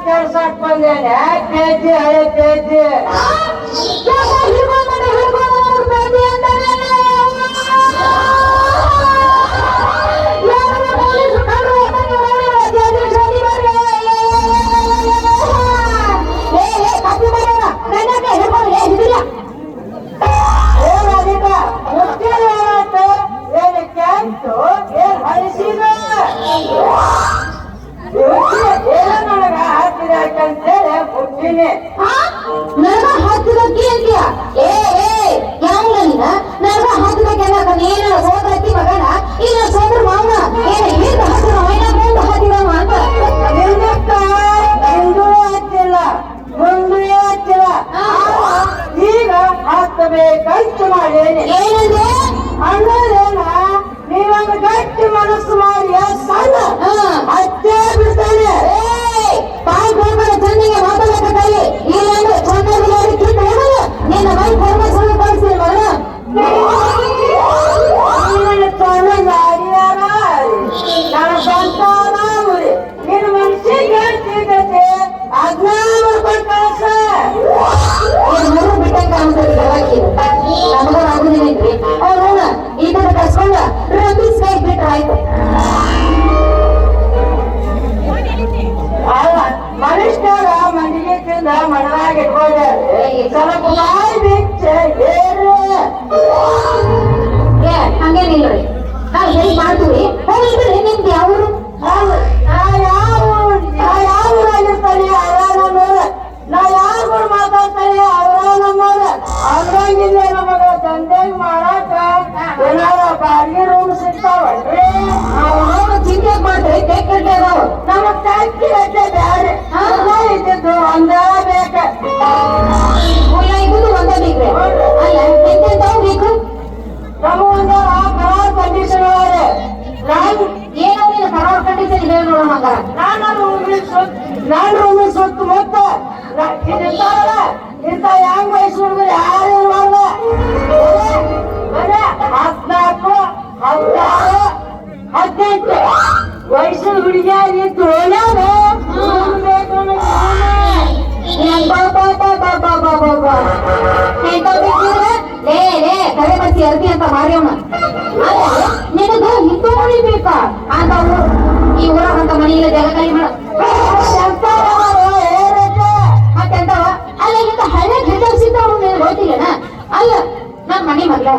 ಕೆಲ್ಸಕ್ ಬಂದೇನೆ ಕೇಜಿ ಹಳೆ ಕೇಜಿ ಗಟ್ಟಿ ಮಾಡೇನೆ ಏನಂದ್ರೆ ಅಣ್ಣದೇನ ನೀವೊಂದು ಗಟ್ಟಿ ಮನಸ್ಸು ಮಾಡಿ ಸಣ್ಣ ಅಷ್ಟೇ ಬಿಡ್ತಾನೆ ತಾಯಿ ಬೇಡ ಚಂದಿಗೆ ಮಾತಾಡಬೇಕಾಗಿ ಇಲ್ಲಾಂದ್ರೆ ಚಂದ್ರಗಿರಿ ಕಿತ್ತು ನಿನ್ನ ಮೈ ಕರ್ಮ ಸುಳ್ಳು ಕಳಿಸಿ ಮಗನ ನನ್ನ ಸಂತಾನ ನಿನ್ನ ಮನಸ್ಸಿಗೆ ಸಿಗತ್ತೆ ಅಜ್ಞಾನ ಮಾಡ್ಕೊಂಡು ಕಳ್ಸ ಬಿಟ್ಟಂಗ ನಮಗೂ ಆಗುದಿಲ್ಲೈತ್ರಿ ಅವ್ರನ್ನ ಇದನ್ನ ಕರ್ಸ್ಕೊಂಡ ರಬೀಸ್ ಕೈ ಬಿಟ್ರ ಆಯ್ತು ಮನುಷ್ಯರ ಮನೆಗೆ ತಿಂದ ಮನದಾಗ ಇಟ್ಕೊಂಡ್ರಿ ಸ್ವಲ್ಪ ಬಾಯಿ ಬಿಚ್ಚೆ ಹಂಗೇನಿಲ್ರಿ ನಾವ್ ಹೇಳಿ ಮಾಡ್ತೀವಿ ಹೋಗಿದ್ರಿ ನಿಮ್ದು ಯಾವ್ರು ಯಾವ ಊರಾಗಿರ್ತಾನೆ ನಾ ಯಾರು ಮಾತಾಡ್ತಾನೆ ಅವರ ನಮ್ಮವ್ರ ಅವ್ರಂಗಿಲ್ಲ ನಮಗ ದಂಧೆಗ್ ಮಾಡಾಕ ಏನಾರ ಬಾಡಿಗೆ ರೂಮ್ ಸಿಗ್ತಾವಲ್ರಿ ಅವ್ರ ಚಿಂತೆ ಮಾಡ್ರಿ ಕೆಟ್ಟೆ ಅದಾವ ನಮಗ್ ಟ್ಯಾಕ್ಸಿ ಅಡ್ಡೆ ಬ್ಯಾರೆ ಇದ್ದಿದ್ದು ಒಂದ ಬೇಕ ಇದ್ದುದು ಒಂದ ಬೇಕ್ರಿ ಅಲ್ಲ ಎಂತೆಂತಾವ್ ಬೇಕು ನಮಗೊಂದ ಕರಾರ್ ಕಂಡೀಷನ್ ಅವರೇ ಏನೋ ನೀನು ಕರಾರ್ ಕಂಡೀಷನ್ ಹೇಳಿ ನೋಡೋಣ ಹಂಗಾರ ನಾನು ರೂಮಿಗೆ ಸುತ್ತ ಮತ್ತೆ ಇಂತ ಹೆಂಗ್ ವಯಸ್ಸು ಯಾರು ಮಾಡಲ್ಲ 14 16 18 ವಯಸ್ಸಿನ ಹುಡುಗಿಯಾಗಿದ್ದು ಕರೆ ಬಸ್ಸಿ ಅರ್ತಿ ಅಂತ ಮಾರ್ಯಮ್ಮ ನಿನಗ ಹಿಂದೂ ಮನಿ ಬೇಕಾ ಅಂತ ಈ ಊರಾಗ ಅಂತ ಮನಿ ಇಲ್ಲ ಜಾಗ ಖಾಲಿ ಮಾಡ ಮತ್ತೆಂತವ ಅಲ್ಲ ಇಂತ ಹಳ್ಳಿ ಗಿಡ ಸಿಗ್ತಾವ ಗೊತ್ತಿಲ್ಲನ ಅಲ್ಲ ನನ್ ಮನಿ ಮಗ್ಲ